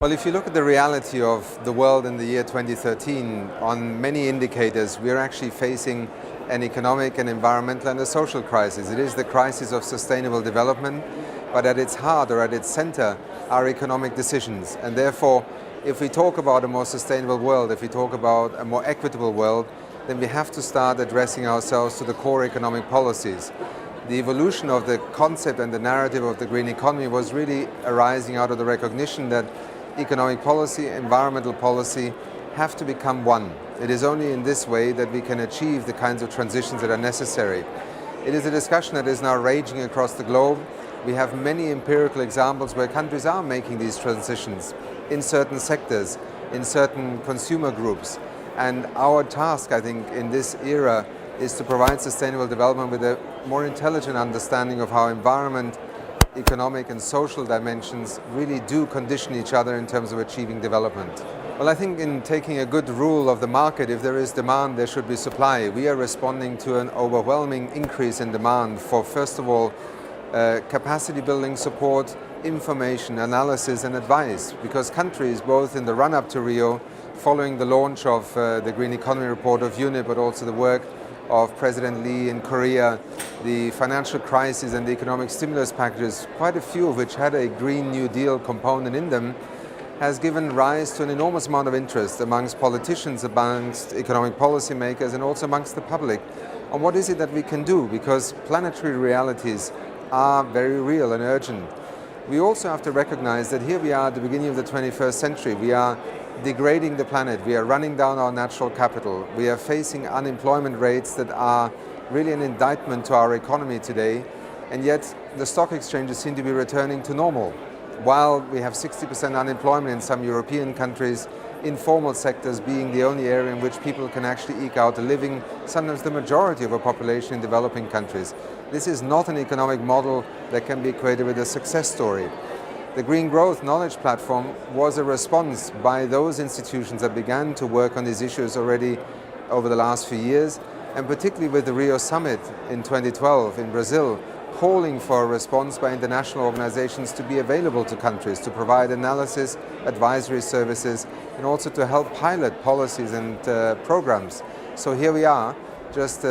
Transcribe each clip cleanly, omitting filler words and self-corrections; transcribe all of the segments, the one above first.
Well, if you look at the reality of the world in the year 2013, on many indicators, we are actually facing an economic and environmental and a social crisis. It is the crisis of sustainable development, but at its heart or at its center are economic decisions. And therefore, if we talk about a more sustainable world, if we talk about a more equitable world, then we have to start addressing ourselves to the core economic policies. The evolution of the concept and the narrative of the green economy was really arising out of the recognition that economic policy, environmental policy have to become one. It is only in this way that we can achieve the kinds of transitions that are necessary. It is a discussion that is now raging across the globe. We have many empirical examples where countries are making these transitions in certain sectors, in certain consumer groups. And our task, I think, in this era is to provide sustainable development with a more intelligent understanding of how environment, economic and social dimensions really do condition each other in terms of achieving development. Well, I think in taking a good rule of the market, if there is demand, there should be supply. We are responding to an overwhelming increase in demand for, first of all, capacity building support, information, analysis and advice, because countries, both in the run-up to Rio, following the launch of the Green Economy Report of UNEP, but also the work of President Lee in Korea, the financial crisis and the economic stimulus packages, quite a few of which had a Green New Deal component in them, has given rise to an enormous amount of interest amongst politicians, amongst economic policymakers and also amongst the public on what is it that we can do, because planetary realities are very real and urgent. We also have to recognize that here we are at the beginning of the 21st century. We are degrading the planet, we are running down our natural capital, we are facing unemployment rates that are really an indictment to our economy today, and yet the stock exchanges seem to be returning to normal. While we have 60% unemployment in some European countries, informal sectors being the only area in which people can actually eke out a living, sometimes the majority of a population in developing countries. This is not an economic model that can be equated with a success story. The Green Growth Knowledge Platform was a response by those institutions that began to work on these issues already over the last few years, and particularly with the Rio Summit in 2012 in Brazil, calling for a response by international organizations to be available to countries, to provide analysis, advisory services, and also to help pilot policies and programs. So here we are, just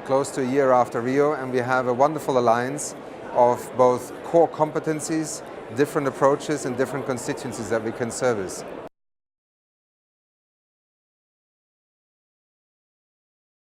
close to a year after Rio, and we have a wonderful alliance of both core competencies, different approaches and different constituencies that we can service.